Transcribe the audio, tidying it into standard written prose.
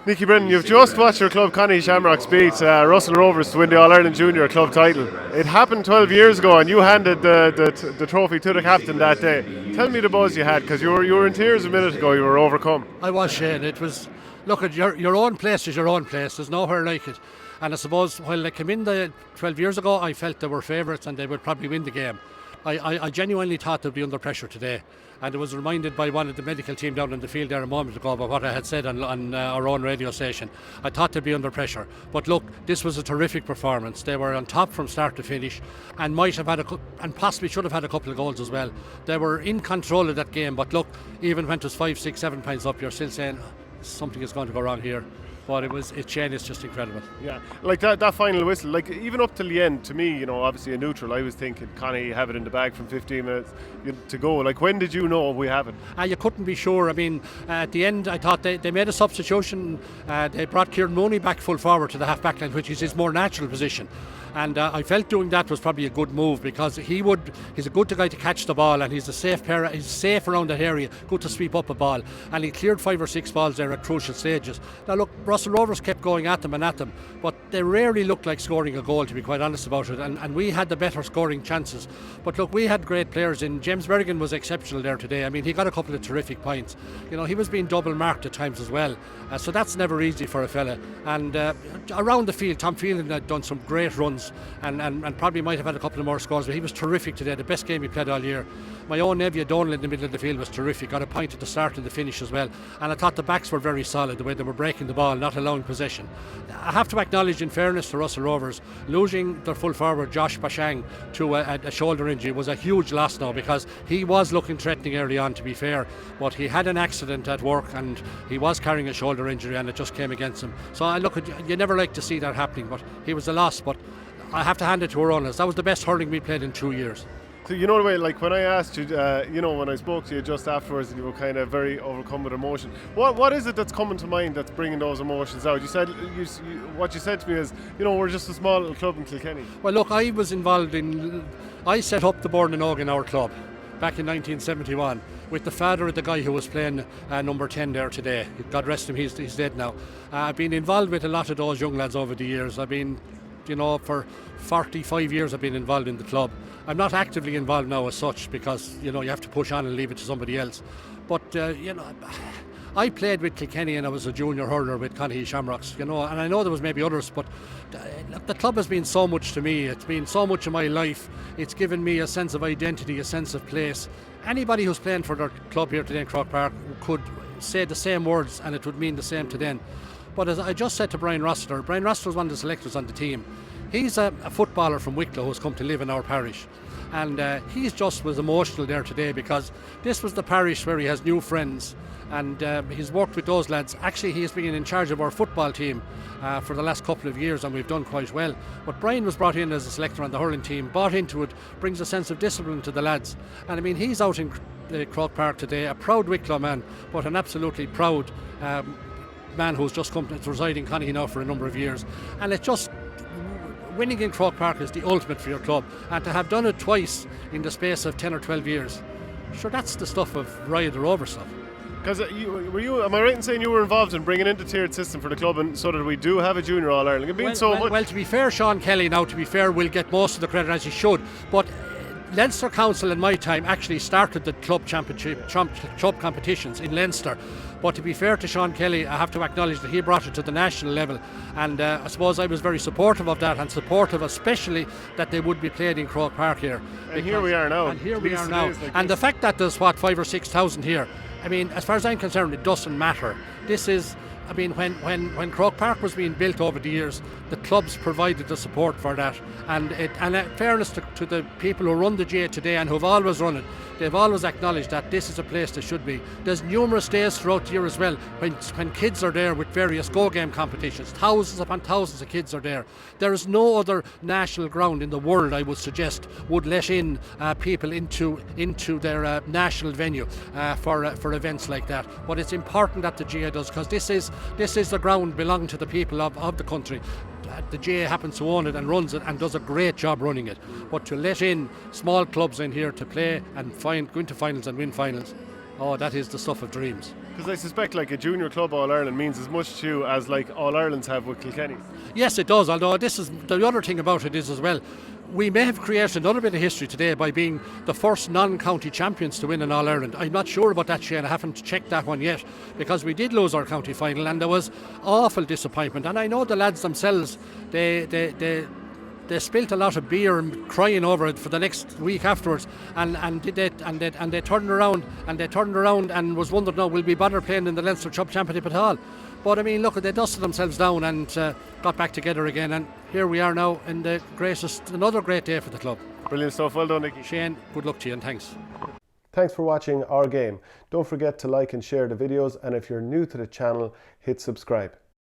Nickey Brennan, you've just watched your club Conahy Shamrocks beat Russell Rovers to win the All-Ireland Junior club title. It happened 12 years ago and you handed the trophy to the captain that day. Tell me the buzz you had, because you were in tears a minute ago, you were overcome. I was, Shane. It was, look, at your own place is your own place. There's nowhere like it. And I suppose while they came in 12 years ago, I felt they were favourites and they would probably win the game. I genuinely thought they'd be under pressure today. And I was reminded by one of the medical team down in the field there a moment ago about what I had said on our own radio station. I thought they'd be under pressure. But look, this was a terrific performance. They were on top from start to finish and might have had and possibly should have had a couple of goals as well. They were in control of that game. But look, even when it was 5, 6, 7 points up, you're still saying something is going to go wrong here. But Shane, it's just incredible. Yeah, like that final whistle, like even up till the end, to me, obviously a neutral, I was thinking Conahy have it in the bag from 15 minutes to go. Like, when did you know we have it? You couldn't be sure. I mean, at the end, I thought they made a substitution. They brought Kieran Mooney back full forward to the half-back line, which is his more natural position. And I felt doing that was probably a good move, because he's a good guy to catch the ball, and he's a safe pair. He's safe around that area, good to sweep up a ball, and he cleared 5 or 6 balls there at crucial stages. Now look, Russell Rovers kept going at them, but they rarely looked like scoring a goal, to be quite honest about it, and we had the better scoring chances. But look, we had great players in. James Berrigan was exceptional there today. I mean, he got a couple of terrific points. He was being double marked at times as well, so that's never easy for a fella. And around the field, Tom Phelan had done some great runs and probably might have had a couple of more scores, but he was terrific today, the best game he played all year. My own nephew Donal in the middle of the field was terrific, got a point at the start and the finish as well, and I thought the backs were very solid, the way they were breaking the ball, not allowing possession. I have to acknowledge, in fairness to Russell Rovers, losing their full forward Josh Bashang to a shoulder injury was a huge loss now, because he was looking threatening early on, to be fair, but he had an accident at work and he was carrying a shoulder injury and it just came against him. So you never like to see that happening, but he was a loss. But I have to hand it to our owners. That was the best hurling we played in 2 years. So the way, like when I asked you, when I spoke to you just afterwards, and you were kind of very overcome with emotion. What is it that's coming to mind that's bringing those emotions out? You said what you said to me is, we're just a small little club in Kilkenny. Well, look, I set up the Board in Ogan, our club, back in 1971 with the father of the guy who was playing number 10 there today. God rest him, he's dead now. I've been involved with a lot of those young lads over the years. I've been, for 45 years I've been involved in the club. I'm not actively involved now as such, because you have to push on and leave it to somebody else. But I played with Kilkenny and I was a junior hurler with Conahy Shamrocks, and I know there was maybe others, but the club has been so much to me. It's been so much of my life. It's given me a sense of identity, a sense of place. Anybody who's playing for their club here today in Croke Park could say the same words and it would mean the same to them. But as I just said to Brian Rossiter was one of the selectors on the team. He's a footballer from Wicklow who's come to live in our parish, and he just was emotional there today, because this was the parish where he has new friends, and he's worked with those lads. Actually, he has been in charge of our football team for the last couple of years, and we've done quite well. But Brian was brought in as a selector on the hurling team, bought into it, brings a sense of discipline to the lads, and I mean, he's out in Croke Park today, a proud Wicklow man, but an absolutely proud man who's just come to reside in Conahy now for a number of years. And it's just, winning in Croke Park is the ultimate for your club, and to have done it twice in the space of 10 or 12 years, sure, that's the stuff of Riot the Rover stuff. Because am I right in saying you were involved in bringing in the tiered system for the club, and so that we do have a junior All-Ireland? Well, to be fair, Sean Kelly now, will get most of the credit, as he should, but Leinster Council in my time actually started the club competitions in Leinster. But to be fair to Sean Kelly, I have to acknowledge that he brought it to the national level, and I suppose I was very supportive of that, and supportive especially that they would be played in Croke Park here. And here we are now. And the fact that there's 5,000 or 6,000 here, I mean, as far as I'm concerned, it doesn't matter. This is, I mean, when Croke Park was being built over the years, the clubs provided the support for that, and in fairness to the people who run the GA today and who've always run it, they've always acknowledged that this is a place they should be. There's numerous days throughout the year as well when kids are there with various go-game competitions. Thousands upon thousands of kids are there. There is no other national ground in the world, I would suggest, would let in people into their national venue for events like that. But it's important that the GA does, because this is the ground belonging to the people of the country. The GA happens to own it and runs it and does a great job running it. But to let in small clubs in here to play and go into finals and win finals, Oh, that is the stuff of dreams. Because I suspect like a junior club All-Ireland means as much to you as like All-Irelands have with Kilkenny. Yes, it does, although this is the other thing about it is as well, we may have created another bit of history today by being the first non-county champions to win an All-Ireland. I'm not sure about that, Shane. I haven't checked that one yet, because we did lose our county final and there was awful disappointment. And I know the lads themselves, they spilt a lot of beer and crying over it for the next week afterwards, and they turned around and was wondering, no, will we bother playing in the Leinster Cup Championship at all? But I mean, look, they dusted themselves down and got back together again, and here we are now in another great day for the club. Brilliant stuff. Well done, Nicky. Shane, good luck to you and thanks. Thanks for watching Our Game. Don't forget to like and share the videos, and if you're new to the channel, hit subscribe.